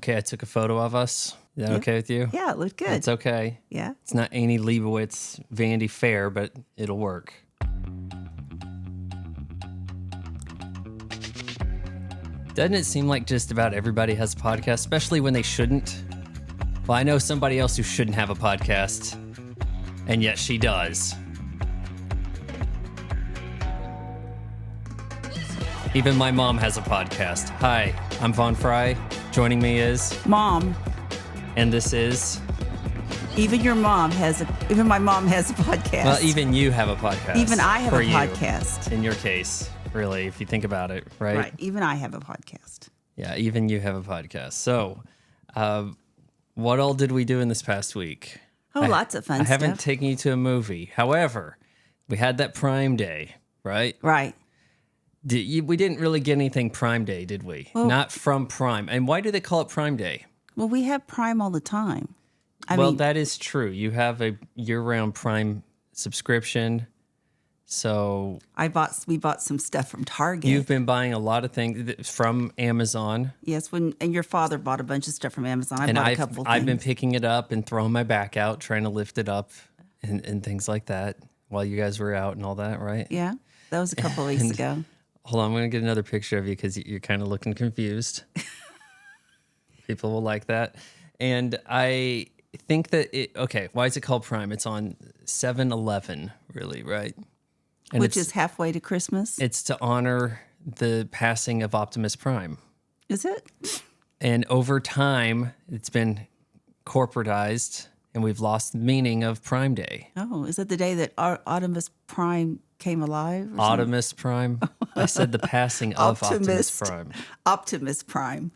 okay? I took a photo of us. Is that okay with you? Yeah, it looked good. It's okay. Yeah. It's not Annie Leibovitz, Vanity Fair, but it'll work. Doesn't it seem like just about everybody has a podcast, especially when they shouldn't? Well, I know somebody else who shouldn't have a podcast, and yet she does. Even my mom has a podcast. Hi, I'm Von Fry. Joining me is... Mom. And this is... Even my mom has a podcast. Well, even you have a podcast. Even I have for a you, podcast. in your case, really, if you think about it, right? Right. Even I have a podcast. Yeah, even you have a podcast. So, what all did we do in this past week? Oh, lots of fun I stuff. haven't taken you to a movie. However, we had that Prime Day, right? Right. We didn't really get anything Prime Day, did we? Well, Not from Prime. And why do they call it Prime Day? Well, we have Prime all the time. I Well, mean, that is true. You have a year-round Prime subscription. So we bought some stuff from Target. you've been buying a lot of things from Amazon. Yes, and your father bought a bunch of stuff from Amazon. I And bought a couple I've been things. picking it up and throwing my back out, trying to lift it up and things like that while you guys were out and all that, right? Yeah, that was a couple of weeks ago. Hold on, I'm going to get another picture of you because you're kind of looking confused. People will like that. And I think that why is it called Prime? It's on 7-Eleven, really, right? And Which is halfway to Christmas. it's to honor the passing of Optimus Prime. Is it? And over time, it's been corporatized, and we've lost the meaning of Prime Day. Oh, is that the day that Optimus Prime came alive? Or something? Optimus Prime. I said the passing of Optimus Prime. Optimus Prime.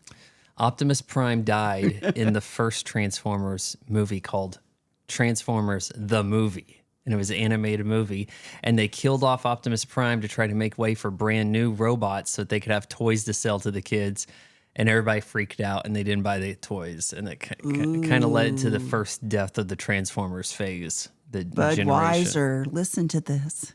Optimus Prime died in the first Transformers movie called Transformers the Movie. And it was an animated movie. And they killed off Optimus Prime to try to make way for brand new robots so that they could have toys to sell to the kids. And everybody freaked out and they didn't buy the toys. And it kind of led to the first death of the Transformers phase. The generation. Budweiser, listen to this.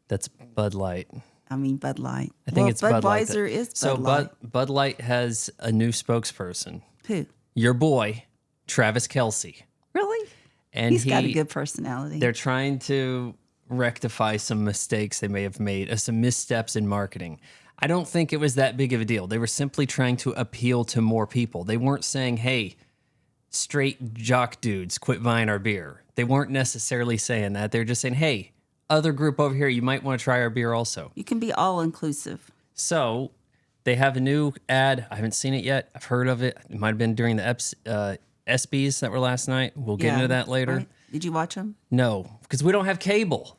That's Bud Light. I mean, Bud Light. I think it's Bud Light. Budweiser is Bud So Light. Bud Light has a new spokesperson. Who? Your boy, Travis Kelce. Really? And He's got a good personality. They're trying to rectify some mistakes they may have made, some missteps in marketing. I don't think it was that big of a deal. They were simply trying to appeal to more people. They weren't saying, hey, straight jock dudes, quit buying our beer. They weren't necessarily saying that. They're just saying, hey, other group over here, you might want to try our beer also. You can be all inclusive. So they have a new ad. I haven't seen it yet. I've heard of it. It might have been during the ESPYs that were last night. We'll get into that later. Right. Did you watch them? No, because we don't have cable.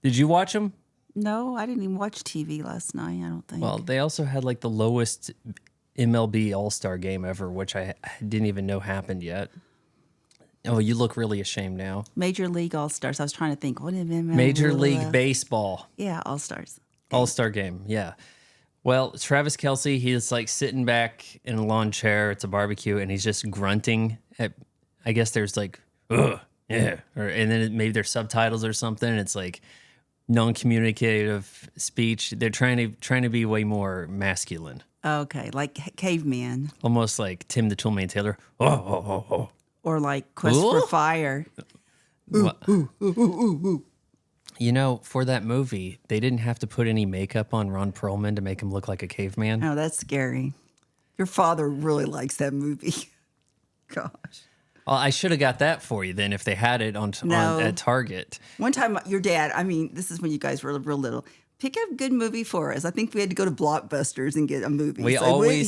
Did you watch them? No, I didn't even watch TV last night, I don't think. Well, they also had like the lowest MLB All-Star game ever, which I didn't even know happened yet. Oh, you look really ashamed now. Major League All-Stars. I was trying to think. What did Major League Baseball. Yeah, All-Stars. All-Star game, yeah. Well, Travis Kelce, he's like sitting back in a lawn chair. It's a barbecue, and he's just grunting. I guess there's like, ugh, yeah. And then maybe there's subtitles or something. And it's like non-communicative speech. They're trying to be way more masculine. Okay, like caveman. Almost like Tim the Toolman Taylor. Oh, oh, oh, oh. Or like Quest Ooh. for Fire. You know, for that movie, they didn't have to put any makeup on Ron Perlman to make him look like a caveman. Oh, that's scary. Your father really likes that movie. Gosh. Well, I should have got that for you then if they had it at Target. One time, your dad, this is when you guys were real little, pick a good movie for us. I think we had to go to Blockbusters and get a movie. We only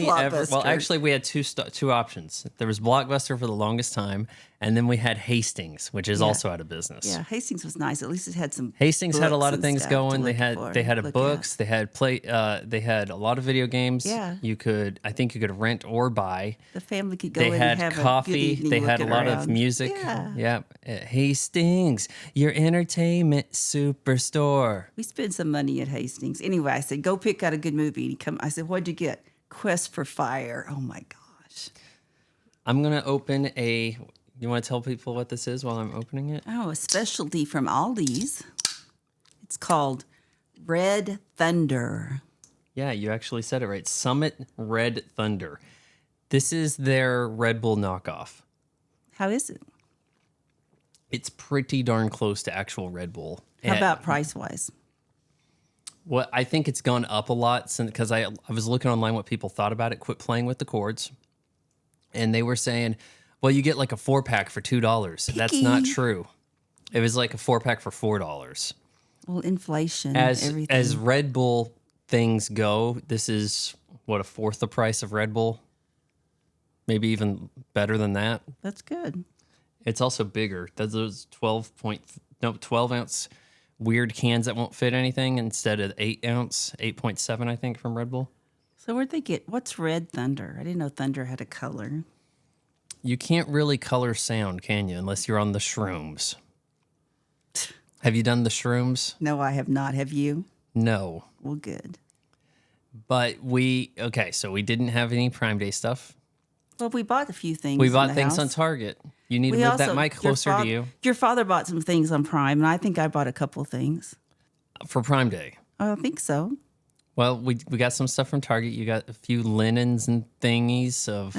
ever, well, actually, we had two options. There was Blockbuster for the longest time, and then we had Hastings, which is also out of business. Yeah, Hastings was nice. At least it had some. Hastings had a lot of books things and going. stuff They had look books. at. They had they had a lot of video games. Yeah. I think you could rent or buy. The family could go They in had and have coffee. a good evening They had a looking lot of around. music. Yeah. Hastings, your entertainment superstore. We spent some money at Hastings. Anyway, I said, go pick out a good movie. And I said, what'd you get? Quest for Fire. Oh, my gosh. I'm going to open a... You want to tell people what this is while I'm opening it? Oh, a specialty from Aldi's. It's called Red Thunder. Yeah, you actually said it right. Summit Red Thunder. This is their Red Bull knockoff. How is it? It's pretty darn close to actual Red Bull. How about price-wise? Well, I think it's gone up a lot since, because I was looking online what people thought about it. Quit playing with the cords, and they were saying, "Well, you get like a 4-pack for $2." That's not true. It was like a 4-pack for $4. Well, inflation, As everything. Red Bull things go, this is what, a fourth the price of Red Bull, maybe even better than that. That's good. It's also bigger. Those 12-ounce weird cans that won't fit anything instead of 8-ounce, 8.7, I think, from Red Bull. So where'd they get, what's Red Thunder? I didn't know Thunder had a color. You can't really color sound, can you, unless you're on the shrooms. Have you done the shrooms? No, I have not. Have you? No. Well, good. But so we didn't have any Prime Day stuff. Well, we bought a few things. We in bought the things house. on Target. You need to move that mic closer to you. Your father bought some things on Prime, and I think I bought a couple things. For Prime Day. I think so. Well, we got some stuff from Target. You got a few linens and thingies of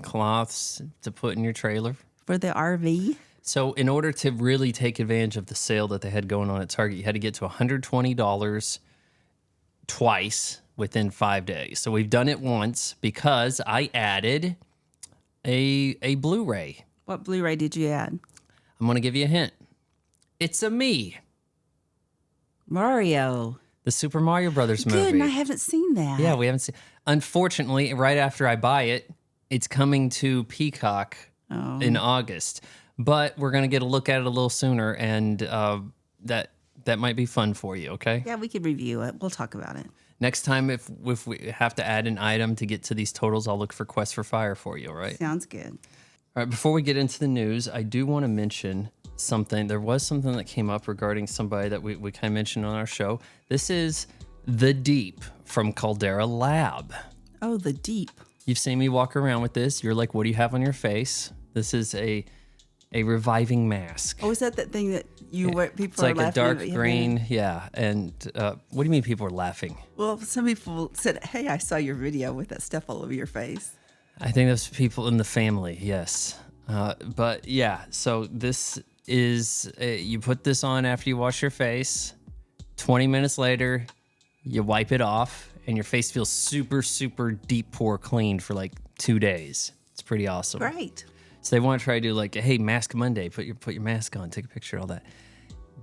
cloths to put in your trailer. For the RV? So in order to really take advantage of the sale that they had going on at Target, you had to get to $120 twice within 5 days. So we've done it once because I added a Blu-ray. What Blu-ray did you add? I'm going to give you a hint. It's a me, Mario. the Super Mario Brothers movie. Good, and I haven't seen that. Yeah, we haven't seen. Unfortunately, right after I buy it, it's coming to Peacock in August. But we're gonna get a look at it a little sooner, and that might be fun for you. Okay. Yeah, we could review it. We'll talk about it. Next time, if we have to add an item to get to these totals, I'll look for Quest for Fire for you. All right. Sounds good. All right. Before we get into the news, I do want to mention something. There was something that came up regarding somebody that we kind of mentioned on our show. This is The Deep from Caldera Lab. Oh, The Deep. You've seen me walk around with this. You're like, what do you have on your face? This is a reviving mask. Oh, is that thing that you wear? People It's are like laughing a dark at you? green, yeah. And what do you mean people are laughing? Well, some people said, "Hey, I saw your video with that stuff all over your face." I think those people in the family, yes. But yeah, so this is, you put this on after you wash your face. 20 minutes later, you wipe it off, and your face feels super, super deep pore clean for like 2 days. It's pretty awesome. Great. So they want to try to do like, hey, Mask Monday, put your mask on, take a picture, all that.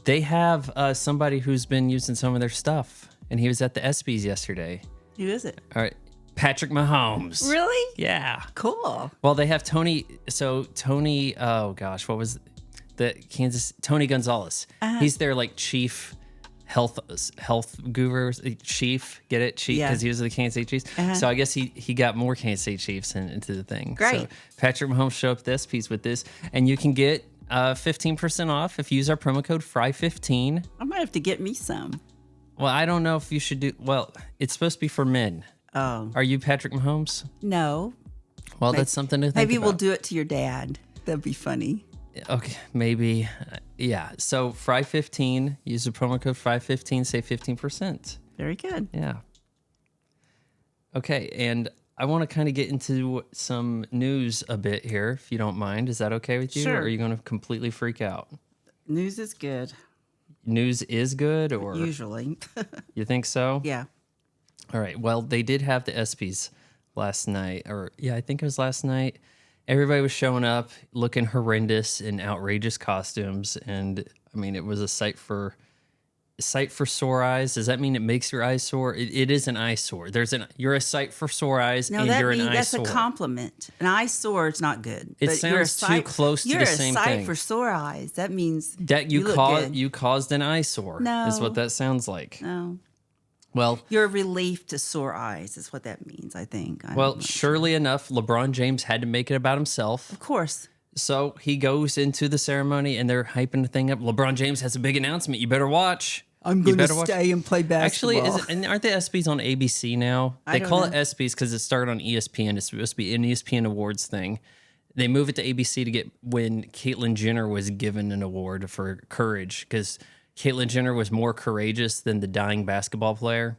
They have somebody who's been using some of their stuff, and he was at the ESPYs yesterday. Who is it? All right, Patrick Mahomes. Really? Yeah. Cool. Well, they have Tony. So Tony, oh gosh, what was the Tony Gonzalez? He's their like chief health guru, chief. Get it? Chief, Yeah. because he was the Kansas City Chiefs. So I guess he got more Kansas City Chiefs into the thing. Great. So Patrick Mahomes showed up this piece with this, and you can get 15% off if you use our promo code FRY15. I might have to get me some. Well, I don't know if you should do. Well, it's supposed to be for men. Oh, Are you Patrick Mahomes? no. Well, that's something to think Maybe about. we'll do it to your dad. That'd be funny. Okay, maybe. Yeah. So Fry15, use the promo code Fry15, save 15%. Very good. Yeah. Okay, and I want to kind of get into some news a bit here, if you don't mind. Is that okay with you? Sure. Or are you going to completely freak out? News is good, News is good, or usually. you think so? Yeah. All right. Well, they did have the ESPYs last night, or yeah, I think it was last night. Everybody was showing up looking horrendous in outrageous costumes, and I mean, it was a sight for sore eyes. Does that mean it makes your eyes sore? It is an eyesore. You're a sight for sore eyes, No, and you're an that's eyesore. a compliment. An eyesore is not good. It but you're a sounds too close to the same You're a sight thing. for sore eyes. That means That you look good. you caused an eyesore. Is No. what that sounds like. No. Well, You're a relief to sore eyes is what that means, I think. well, surely enough, LeBron James had to make it about himself. Of course. So he goes into the ceremony, and they're hyping the thing up. LeBron James has a big announcement. You better watch. I'm You going to better watch. stay and play Actually, basketball. and aren't the ESPYs on ABC now? I They don't call it know. ESPYs because it started on ESPN. It's supposed to be an ESPN Awards thing. They move it to ABC to get when Caitlyn Jenner was given an award for courage, because Caitlyn Jenner was more courageous than the dying basketball player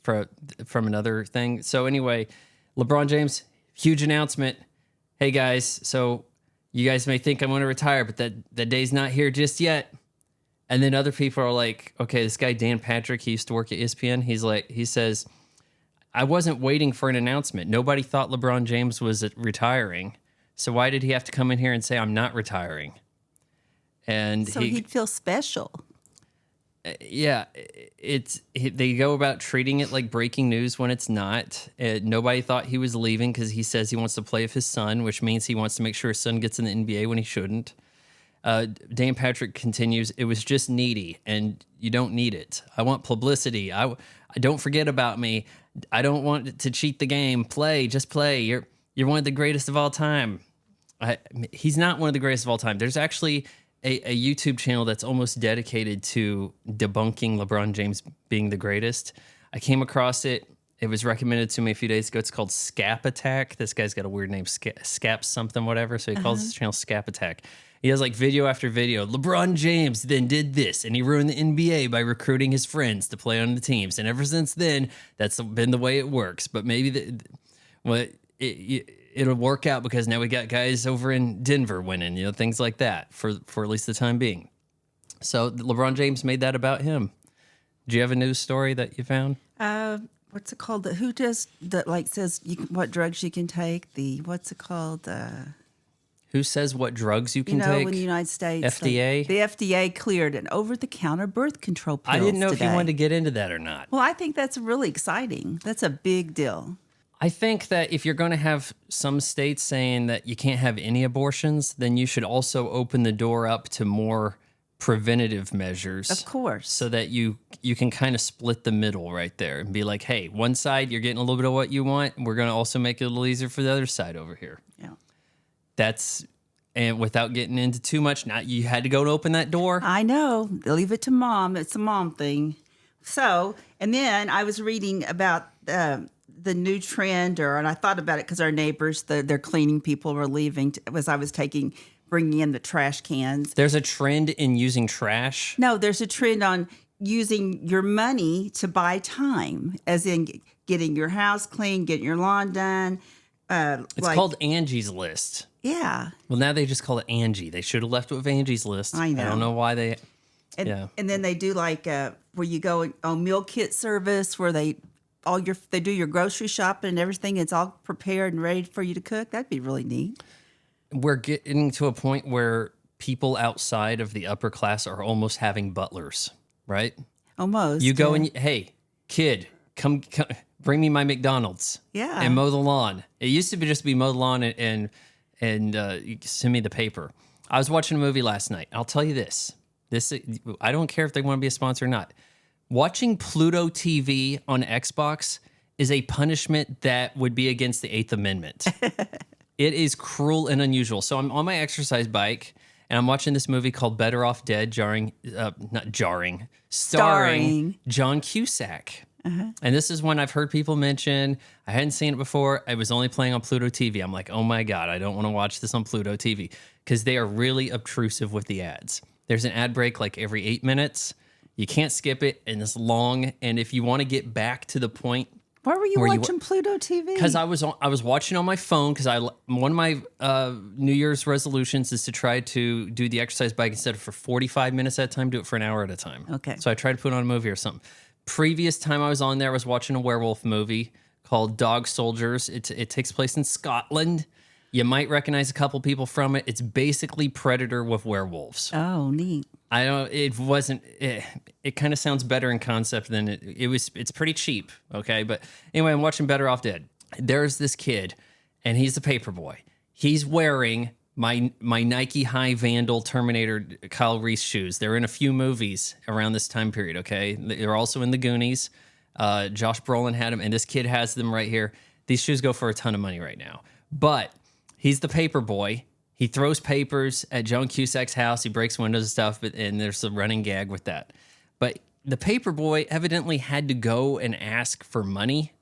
from another thing. So anyway, LeBron James huge announcement. Hey guys, so you guys may think I'm going to retire, but that day's not here just yet. And then other people are like, okay, this guy Dan Patrick, he used to work at ESPN. He says, I wasn't waiting for an announcement. Nobody thought LeBron James was retiring. So why did he have to come in here and say I'm not retiring? And So he'd feel special. Yeah, they go about treating it like breaking news when it's not. Nobody thought he was leaving because he says he wants to play with his son, which means he wants to make sure his son gets in the NBA when he shouldn't. Dan Patrick continues, it was just needy, and you don't need it. I want publicity. I don't forget about me. I don't want to cheat the game. Just play. You're one of the greatest of all time. He's not one of the greatest of all time. There's actually a YouTube channel that's almost dedicated to debunking LeBron James being the greatest. I came across it. It was recommended to me a few days ago. It's called Scap Attack. This guy's got a weird name, Scap something, whatever. So he calls his channel Scap Attack. He has like video after video. LeBron James then did this, and he ruined the NBA by recruiting his friends to play on the teams. And ever since then, that's been the way it works. But maybe it'll work out because now we got guys over in Denver winning, things like that for at least the time being. So LeBron James made that about him. Do you have a news story that you found? What's it called? Who does that? Like says what drugs you can take? What's it called? Who says what drugs you can take? In the United States, FDA? the FDA cleared an over-the-counter birth control pill. I didn't know if you wanted to get into that or not. Well, I think that's really exciting. That's a big deal. I think that if you're going to have some states saying that you can't have any abortions, then you should also open the door up to more preventative measures. Of course. So that you can kind of split the middle right there and be like, hey, one side, you're getting a little bit of what you want. We're going to also make it a little easier for the other side over here. Yeah. And without getting into too much, you had to go and open that door. I know. Leave it to mom. It's a mom thing. So, and then I was reading about the new trend, and I thought about it because our neighbors, their cleaning people were leaving as I was bringing in the trash cans. There's a trend in using trash? No, there's a trend on using your money to buy time, as in getting your house clean, getting your lawn done. It's called Angie's List. Yeah. Well, now they just call it Angie. They should have left it with Angie's List. I know. I don't know why they... And then they do like where you go on meal kit service where they do your grocery shopping and everything. It's all prepared and ready for you to cook. That'd be really neat. We're getting to a point where people outside of the upper class are almost having butlers, right? Almost. You go and, hey, kid, come bring me my McDonald's. Yeah. And mow the lawn. It used to just be mow the lawn and you send me the paper. I was watching a movie last night. I'll tell you this. I don't care if they want to be a sponsor or not. Watching Pluto TV on Xbox is a punishment that would be against the 8th Amendment. It is cruel and unusual. So I'm on my exercise bike, and I'm watching this movie called Better Off Dead, starring John Cusack. Uh-huh. And this is one I've heard people mention. I hadn't seen it before. I was only playing on Pluto TV. I'm like, oh my God, I don't want to watch this on Pluto TV because they are really obtrusive with the ads. There's an ad break like every 8 minutes. You can't skip it, and it's long. And if you want to get back to the point, why were you watching Pluto TV? Because I was watching on my phone. Because one of my New Year's resolutions is to try to do the exercise bike instead of for 45 minutes at a time, do it for an hour at a time. Okay. So I tried to put on a movie or something. Previous time I was on there, I was watching a werewolf movie called Dog Soldiers. It takes place in Scotland. You might recognize a couple people from it. It's basically Predator with werewolves. Oh, neat. I don't. It wasn't. It kind of sounds better in concept than it was. It's pretty cheap, okay. But anyway, I'm watching Better Off Dead. There's this kid, and he's the paper boy. He's wearing my Nike High Vandal Terminator Kyle Reese shoes. They're in a few movies around this time period. Okay, they're also in the Goonies. Josh Brolin had them, and this kid has them right here. These shoes go for a ton of money right now, but he's the paper boy. He throws papers at John Cusack's house. He breaks windows and stuff, and there's a running gag with that. But the paper boy evidently had to go and ask for money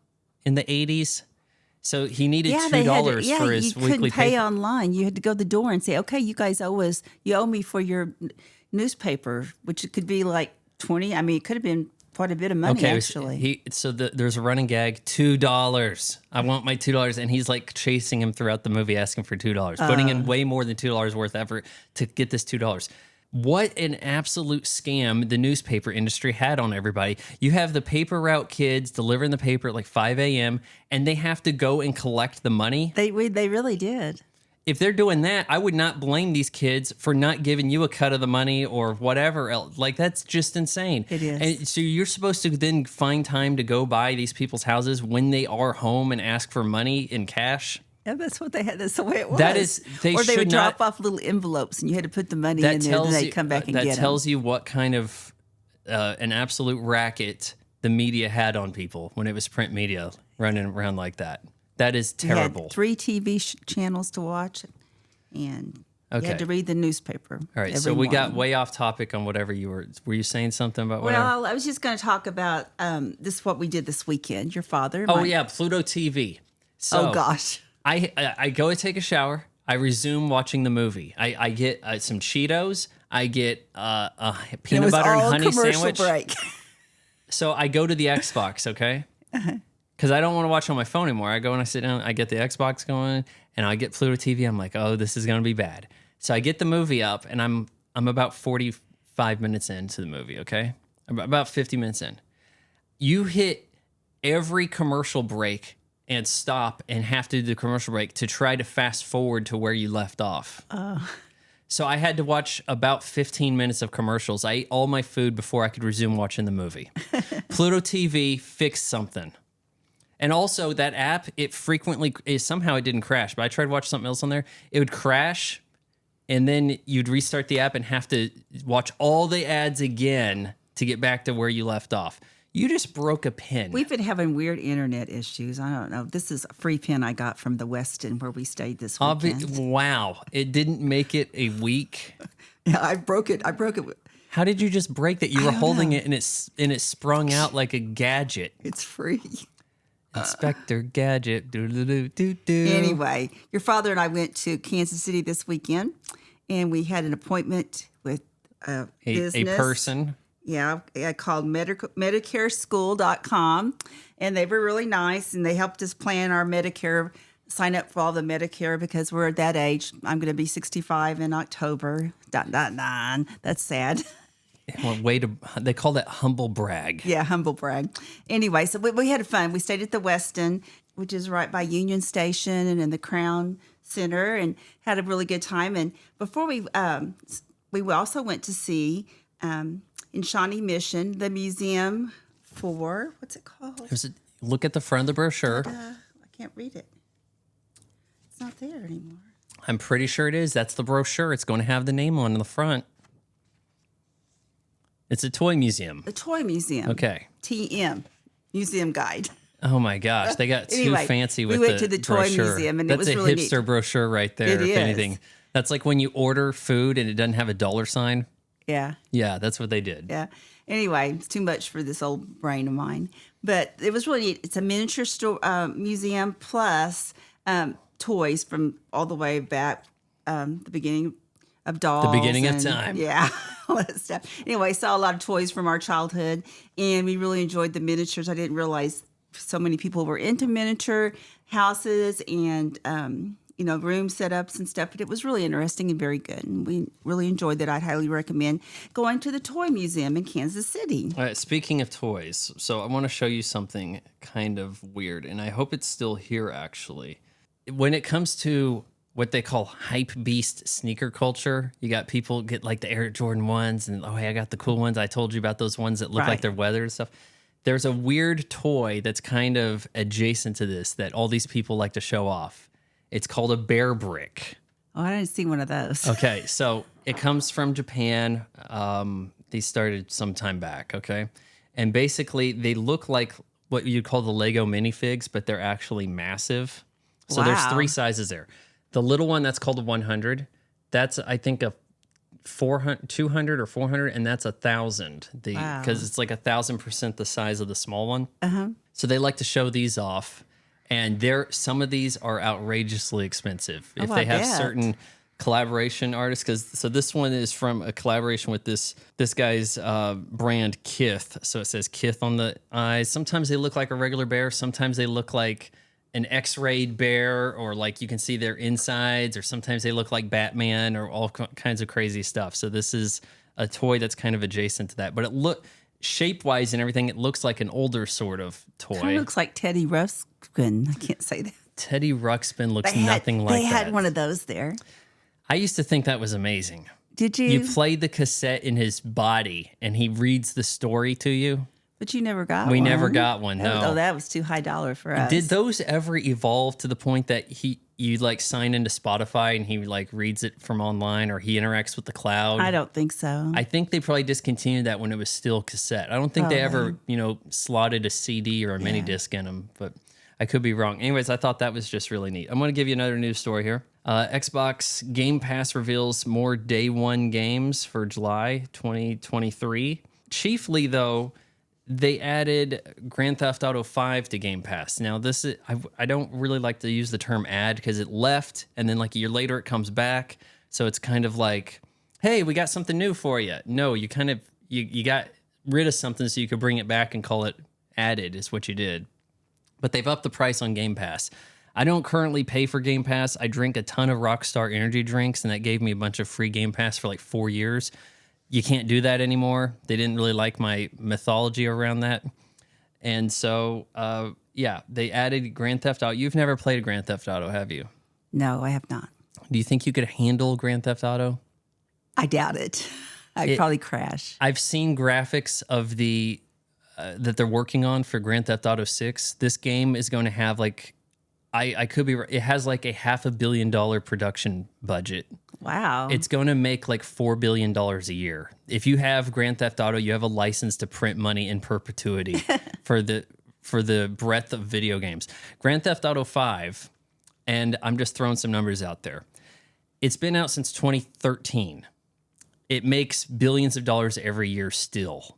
in the 80s. So he needed $2 for his weekly paper. You couldn't pay online. You had to go to the door and say, okay, you guys you owe me for your newspaper, which it could be like 20. I mean, it could have been quite a bit of money, actually. There's a running gag, $2. I want my $2, and he's like chasing him throughout the movie, asking for $2, putting in way more than $2 worth of effort to get this $2. What an absolute scam the newspaper industry had on everybody. You have the paper route kids delivering the paper at like 5 a.m., and they have to go and collect the money. They really did. If they're doing that, I would not blame these kids for not giving you a cut of the money or whatever else. Like, that's just insane. It is. And so you're supposed to then find time to go by these people's houses when they are home and ask for money in cash. Yeah, that's what they had. That's the way it was. That is, or they would drop off little envelopes, and you had to put the money in there, and they'd come back and get them. That tells you what kind of an absolute racket the media had on people when it was print media running around like that. That is terrible. You had 3 TV channels to watch, and you had to read the newspaper. All right, so we got way off topic on whatever you were. Were you saying something about whatever? Well, I was just going to talk about this. What we did this weekend. Your father. Yeah, Pluto TV. So, oh gosh. I go to take a shower. I resume watching the movie. I get some Cheetos. I get a peanut butter and honey sandwich. Break. So I go to the Xbox, okay? Because I don't want to watch on my phone anymore. I go and I sit down, I get the Xbox going, and I get Pluto TV. I'm like, oh, this is going to be bad. So I get the movie up, and I'm about 45 minutes into the movie, okay? About 50 minutes in. You hit every commercial break and stop and have to do the commercial break to try to fast forward to where you left off. So I had to watch about 15 minutes of commercials. I ate all my food before I could resume watching the movie. Pluto TV fixed something. And also that app, somehow it didn't crash, but I tried to watch something else on there. It would crash, and then you'd restart the app and have to watch all the ads again to get back to where you left off. You just broke a pin. We've been having weird internet issues. I don't know. This is a free pin I got from the Westin where we stayed this weekend. Wow. It didn't make it a week. Yeah, I broke it. How did you just break that? You were holding it and it sprung out like a gadget. It's free. Inspector Gadget. Anyway, your father and I went to Kansas City this weekend, and we had an appointment with a person. Yeah, I called MedicareSchool.com, and they were really nice, and they helped us plan our Medicare, sign up for all the Medicare because we're at that age. I'm going to be 65 in October. That's sad. Well, they call that humble brag. Yeah, humble brag. Anyway, so we had fun. We stayed at the Westin, which is right by Union Station and in the Crown Center, and had a really good time. And before we also went to see in Shawnee Mission the museum for what's it called? Look at the front of the brochure. I can't read it. It's not there anymore. I'm pretty sure it is. That's the brochure. It's going to have the name on the front. It's a toy museum. A toy museum. Okay. TM, Museum Guide. Oh my gosh, they got too fancy with we went to the toy museum, and it was really neat. That's a hipster brochure right there, if anything. That's like when you order food and it doesn't have a dollar sign. Yeah. Yeah, that's what they did. Yeah. Anyway, it's too much for this old brain of mine. But it was really neat. It's a miniature museum plus toys from all the way back, the beginning of dolls. The beginning of time. Yeah, all that stuff. Anyway, saw a lot of toys from our childhood, and we really enjoyed the miniatures. I didn't realize so many people were into miniature houses and, room setups and stuff, but it was really interesting and very good. And we really enjoyed that. I'd highly recommend going to the Toy Museum in Kansas City. All right, speaking of toys, so I want to show you something kind of weird, and I hope it's still here, actually. When it comes to what they call hype beast sneaker culture, you got people get like the Air Jordan ones, and hey, I got the cool ones. I told you about those ones that look like they're weathered and stuff. There's a weird toy that's kind of adjacent to this that all these people like to show off. It's called a bear brick. Oh, I didn't see one of those. Okay, so it comes from Japan. They started some time back, okay? And basically, they look like what you'd call the Lego minifigs, but they're actually massive. So there's 3 sizes there. The little one, that's called a 100. That's, I think, a 200 or 400, and that's 1,000. Because it's like 1,000% the size of the small one. So they like to show these off, and some of these are outrageously expensive. If they have certain collaboration artists, because so this one is from a collaboration with this guy's brand Kith. So it says Kith on the eyes. Sometimes they look like a regular bear. Sometimes they look like an X-rayed bear, or like you can see their insides, or sometimes they look like Batman, or all kinds of crazy stuff. So this is a toy that's kind of adjacent to that, but it shape-wise and everything, it looks like an older sort of toy. Kind of looks like Teddy Ruxpin. I can't say that. Teddy Ruxpin looks nothing like that. They had one of those there. I used to think that was amazing. Did you? You play the cassette in his body, and he reads the story to you. But you never got one. We never got one, no. That was too high dollar for us. Did those ever evolve to the point that you like sign into Spotify and he like reads it from online, or he interacts with the cloud? I don't think so. I think they probably discontinued that when it was still cassette. I don't think they ever, slotted a CD or a mini disc in them, but I could be wrong. Anyways, I thought that was just really neat. I'm going to give you another news story here. Xbox Game Pass reveals more day one games for July 2023. Chiefly, though, they added Grand Theft Auto 5 to Game Pass. Now, this is I don't really like to use the term add, because it left, and then like a year later it comes back. So it's kind of like, hey, we got something new for you. No, you kind of you got rid of something so you could bring it back and call it added, is what you did. But they've upped the price on Game Pass. I don't currently pay for Game Pass. I drink a ton of Rockstar energy drinks, and that gave me a bunch of free Game Pass for like 4 years. You can't do that anymore. They didn't really like my mythology around that. And so, they added Grand Theft Auto. You've never played Grand Theft Auto, have you? No, I have not. Do you think you could handle Grand Theft Auto? I doubt it. I'd probably crash. I've seen graphics of the that they're working on for Grand Theft Auto 6. This game is going to have like, I could be, it has like a $500 million production budget. Wow. It's going to make like $4 billion a year. If you have Grand Theft Auto, you have a license to print money in perpetuity for the breadth of video games. Grand Theft Auto 5, and I'm just throwing some numbers out there. It's been out since 2013. It makes billions of dollars every year still.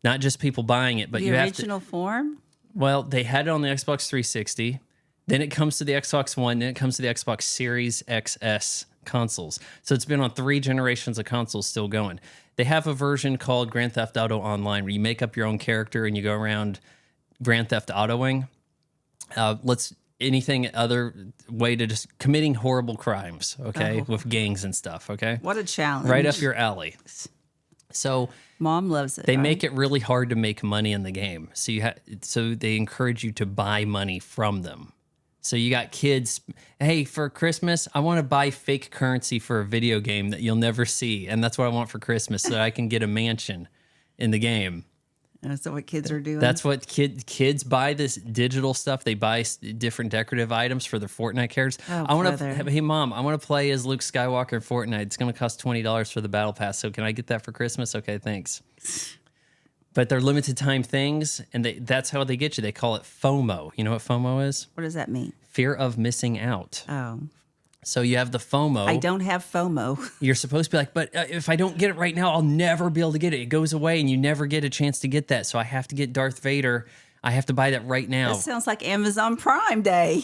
Not just people buying it, but the you have to. original form? Well, they had it on the Xbox 360. Then it comes to the Xbox One. Then it comes to the Xbox Series XS consoles. So it's been on 3 generations of consoles still going. They have a version called Grand Theft Auto Online where you make up your own character and you go around Grand Theft Autoing. Anything other way to just committing horrible crimes, okay, with gangs and stuff, okay? What a challenge. Right up your alley. So Mom loves it. they make it really hard to make money in the game. So they encourage you to buy money from them. So you got kids, hey, for Christmas, I want to buy fake currency for a video game that you'll never see. And that's what I want for Christmas, so that I can get a mansion in the game. That's what kids are doing. That's what kids buy, this digital stuff. They buy different decorative items for their Fortnite characters. Oh, hey, Mom, I want to play as Luke Skywalker in Fortnite. It's going to cost $20 for the battle pass. So can I get that for Christmas? Okay, thanks. But they're limited time things, and that's how they get you. They call it FOMO. You know what FOMO is? What does that mean? Fear of missing out. Oh. So you have the FOMO. I don't have FOMO. You're supposed to be like, but if I don't get it right now, I'll never be able to get it. It goes away, and you never get a chance to get that. So I have to get Darth Vader. I have to buy that right now. That sounds like Amazon Prime Day.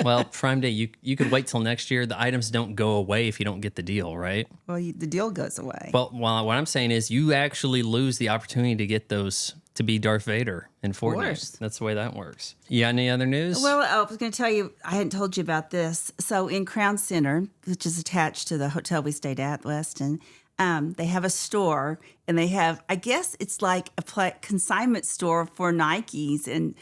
Well, Prime Day, you could wait till next year. The items don't go away if you don't get the deal, right? Well, the deal goes away. Well, what I'm saying is you actually lose the opportunity to get those to be Darth Vader in Fortnite. course. That's the way that works. You got any other news? Well, I was going to tell you, I hadn't told you about this. So in Crown Center, which is attached to the hotel we stayed at, Weston, they have a store, and they have, I guess it's like a consignment store for Nikes and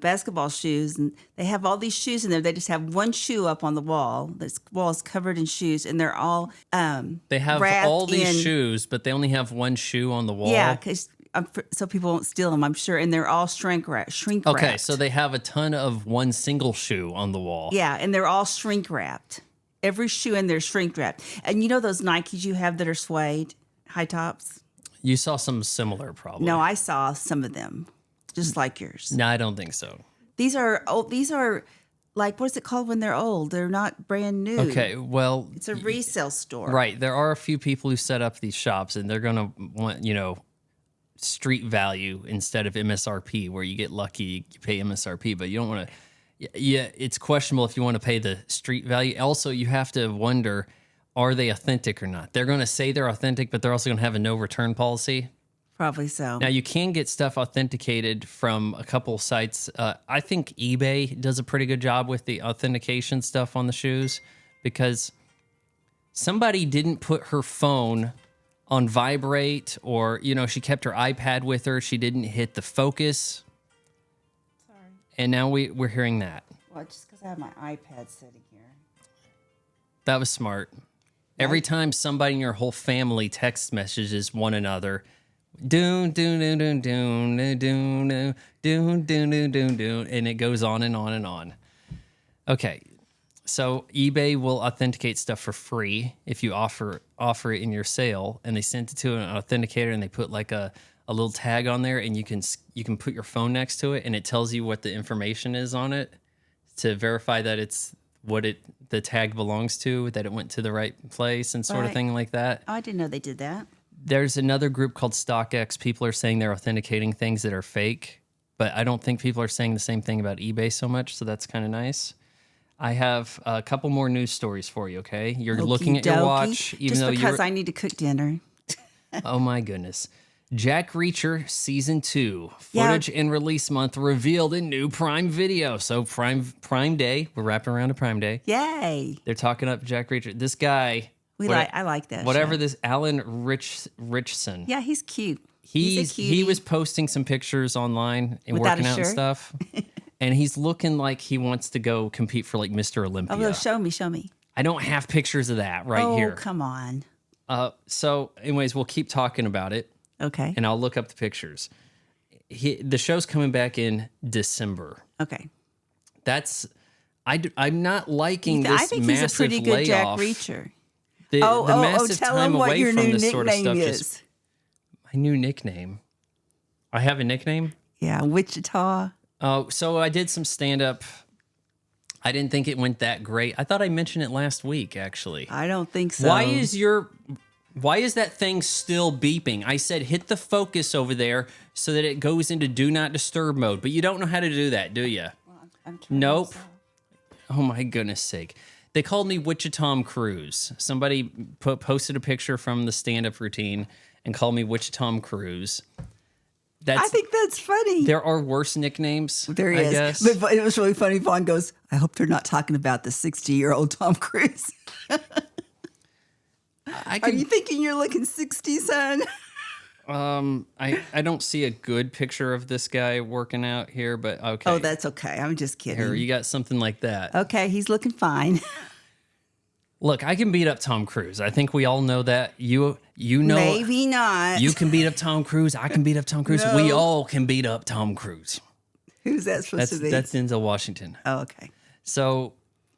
basketball shoes, and they have all these shoes in there. They just have one shoe up on the wall. This wall is covered in shoes, and they're all they have all these shoes, but they only have one shoe on the wall. Yeah, because so people won't steal them, I'm sure. And they're all shrink wrapped. Okay, so they have a ton of one single shoe on the wall. Yeah, and they're all shrink wrapped. Every shoe in there is shrink wrapped. And you know those Nikes you have that are suede, high tops? You saw some similar, probably. No, I saw some of them, just like yours. No, I don't think so. These are old. These are like, what is it called when they're old? They're not brand new. Okay, well, it's a resale store. Right. There are a few people who set up these shops, and they're going to want, street value instead of MSRP, where you get lucky, you pay MSRP, but you don't want to. Yeah, it's questionable if you want to pay the street value. Also, you have to wonder, are they authentic or not? They're going to say they're authentic, but they're also going to have a no return policy. Probably so. Now, you can get stuff authenticated from a couple sites. I think eBay does a pretty good job with the authentication stuff on the shoes because somebody didn't put her phone on vibrate, or, she kept her iPad with her. She didn't hit the focus. Sorry. And now we're hearing that. Well, just because I have my iPad sitting here. That was smart. Every time somebody in your whole family text messages one another, doon doon doon doon doon doon doon doon doon doon doon, and it goes on and on and on. Okay, so eBay will authenticate stuff for free if you offer it in your sale, and they send it to an authenticator, and they put like a little tag on there, and you can put your phone next to it, and it tells you what the information is on it to verify that it's what the tag belongs to, that it went to the right place, and sort of thing like that. Oh, I didn't know they did that. There's another group called StockX. People are saying they're authenticating things that are fake, but I don't think people are saying the same thing about eBay so much, so that's kind of nice. I have a couple more news stories for you, okay? You're looking at your watch, even just though because I need to cook dinner. Oh my goodness. Jack Reacher Season 2, footage and release month revealed in new Prime Video. So Prime Day, we're wrapping around to Prime Day. Yay. They're talking up Jack Reacher. This guy... I like that whatever show. This Alan Richson. Yeah, he's cute. He was posting some pictures online and Without working a out and shirt? stuff. And he's looking like he wants to go compete for like Mr. Olympia. Oh, show me. I don't have pictures of that here. Oh, come on. So anyways, we'll keep talking about it. Okay. And I'll look up the pictures. The show's coming back in December. Okay. I'm not liking this I think massive he's a pretty good layoff. Jack Reacher. The massive tell time him what away your from new this sort of nickname stuff. is. My new nickname. I have a nickname? Yeah, Wichita. Oh, so I did some stand-up. I didn't think it went that great. I thought I mentioned it last week, actually. I don't think so. Why is that thing still beeping? I said hit the focus over there so that it goes into do not disturb mode, but you don't know how to do that, do you? I'm trying Nope. myself. Oh my goodness sake. They called me Wichita Cruz. Somebody posted a picture from the stand-up routine and called me Wichita Cruz. I think that's funny. There are worse nicknames. There I is. guess. But it was really funny. Vaughn goes, I hope they're not talking about the 60-year-old Tom Cruise. Are you thinking you're looking 60, son? I don't see a good picture of this guy working out here, but okay. Oh, that's okay. I'm just kidding. Here, you got something like that. Okay, he's looking fine. Look, I can beat up Tom Cruise. I think we all know that. You know, Maybe not. you can beat up Tom Cruise. I can beat up Tom Cruise. No. We all can beat up Tom Cruise. Who's that supposed to be? That's Denzel Washington. Oh, okay. So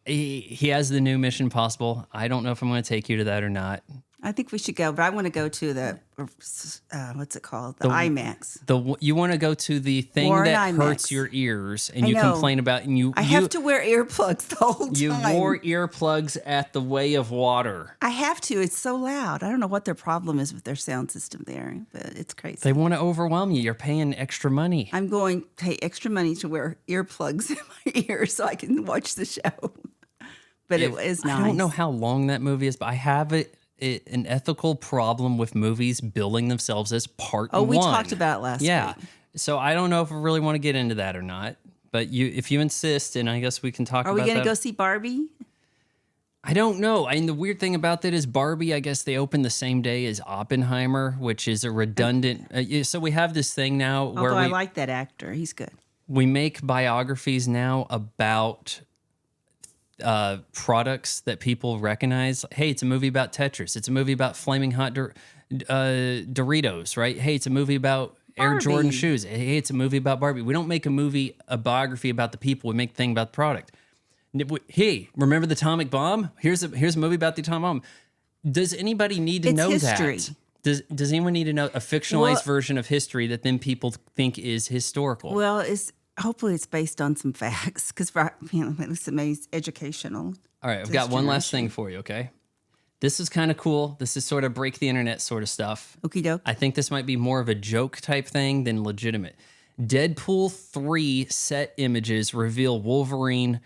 he has the new Mission Impossible. I don't know if I'm going to take you to that or not. I think we should go, but I want to go to the, what's it called? The IMAX. You want to go to the thing Or an that IMAX. hurts your ears and I you know. complain about, and I have to wear earplugs the whole time. You wore earplugs at the Way of Water. I have to. It's so loud. I don't know what their problem is with their sound system there, but it's crazy. They want to overwhelm you. You're paying extra money. I'm going to pay extra money to wear earplugs in my ears so I can watch the show. But it is nice. I don't know how long that movie is, but I have an ethical problem with movies billing themselves as part one. Oh, we talked about it last week. So I don't know if I really want to get into that or not. But if you insist, and I guess we can talk Are about we that. going to go see Barbie? I don't know. The weird thing about that is Barbie, I guess they open the same day as Oppenheimer, which is a redundant. So we have this thing now where Although I like that actor. He's good. we make biographies now about products that people recognize. Hey, it's a movie about Tetris. It's a movie about flaming hot Doritos, right? Hey, it's a movie about Air Jordan shoes. Hey, it's a movie about Barbie. We don't make a biography about the people. We make a thing about the product. Hey, remember the atomic bomb? Here's a movie about the atomic bomb. Does anybody need to know history. that? Does anyone need to know a fictionalized version of history that then people think is historical? Well, hopefully it's based on some facts because it's educational. All right, I've got one last thing for you, okay? This is kind of cool. This is sort of break the internet sort of stuff. Okie doke. I think this might be more of a joke type thing than legitimate. Deadpool 3 set images reveal Wolverine.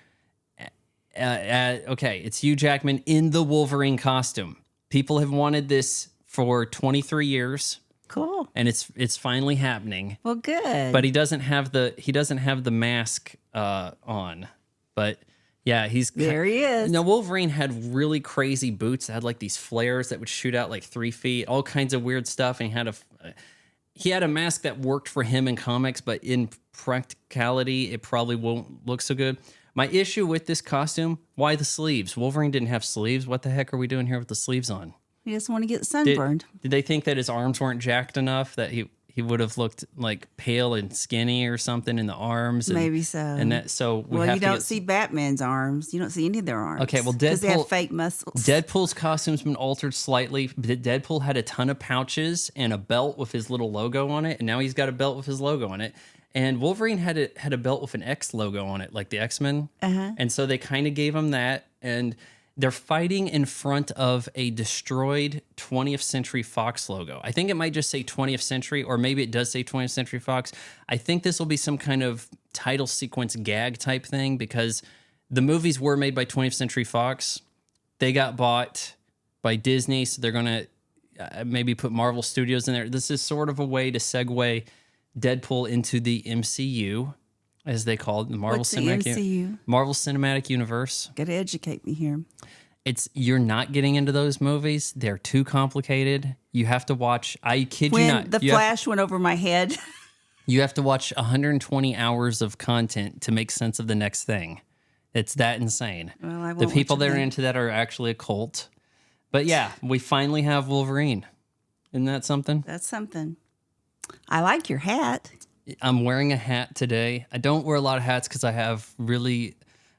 Okay, it's Hugh Jackman in the Wolverine costume. People have wanted this for 23 years, Cool. and it's finally happening. Well, good. But he doesn't have the mask on. But yeah, there he is. Now Wolverine had really crazy boots that had like these flares that would shoot out like 3 feet, all kinds of weird stuff, and he had a mask that worked for him in comics, but in practicality, it probably won't look so good. My issue with this costume, why the sleeves? Wolverine didn't have sleeves. What the heck are we doing here with the sleeves on? He doesn't want to get sunburned. Did they think that his arms weren't jacked enough, that he would have looked like pale and skinny or something in the arms? Maybe so. And that so we well, have you to don't get, see Batman's arms. You don't see any of their arms. Okay, well, because they have Deadpool- fake muscles. Deadpool's costume's been altered slightly. Deadpool had a ton of pouches and a belt with his little logo on it, and now he's got a belt with his logo on it. And Wolverine had a belt with an X logo on it, like the X-Men. And so they kind of gave him that. And they're fighting in front of a destroyed 20th Century Fox logo. I think it might just say 20th Century, or maybe it does say 20th Century Fox. I think this will be some kind of title sequence gag type thing, because the movies were made by 20th Century Fox. They got bought by Disney, so they're going to maybe put Marvel Studios in there. This is sort of a way to segue Deadpool into the MCU, as they call it, the Marvel What's the Cinematic MCU? Marvel Cinematic Universe. Got to educate me here. You're not getting into those movies. They're too complicated. You have to watch. I kid you not. When the Flash went over my head. You have to watch 120 hours of content to make sense of the next thing. It's that insane. Well, I The won't people watch it that are then. into that are actually a cult. But yeah, we finally have Wolverine. Isn't that something? That's something. I like your hat. I'm wearing a hat today. I don't wear a lot of hats because I have really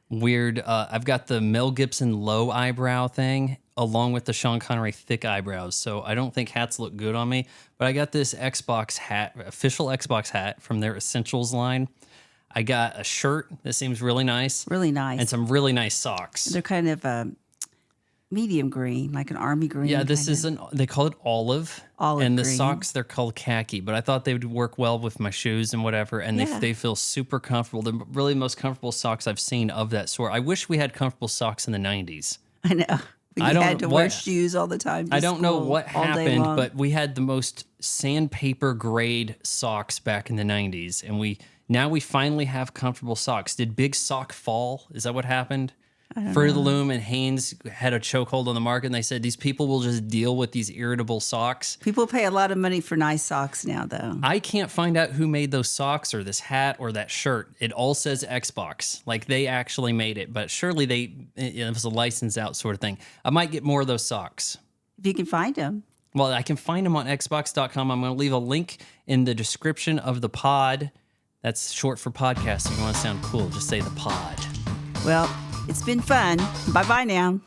weird. I've got the Mel Gibson low eyebrow thing along with the Sean Connery thick eyebrows. So I don't think hats look good on me. But I got this Xbox hat, official Xbox hat from their Essentials line. I got a shirt that seems really nice. Really nice. And some really nice socks. They're kind of medium green, like an army green. Yeah, this kind of. they call it olive. Olive and the green. socks, they're called khaki, but I thought they would work well with my shoes and whatever, and Yeah. they feel super comfortable. They're really the most comfortable socks I've seen of that sort. I wish we had comfortable socks in the 90s. I know. We I don't had to know wear what- shoes all the time. To I don't know school what all day happened, long. but we had the most sandpaper grade socks back in the 90s, and now we finally have comfortable socks. Did Big Sock fall? Is that what happened? Fruit of the Loom and Hanes had a chokehold on the market, and they said these people will just deal with these irritable socks. People pay a lot of money for nice socks now, though. I can't find out who made those socks or this hat or that shirt. It all says Xbox. Like they actually made it, but surely it was a license out sort of thing. I might get more of those socks. If you can find them. Well, I can find them on Xbox.com. I'm going to leave a link in the description of the pod. That's short for podcast. If you want to sound cool, just say the pod. Well, it's been fun. Bye-bye now.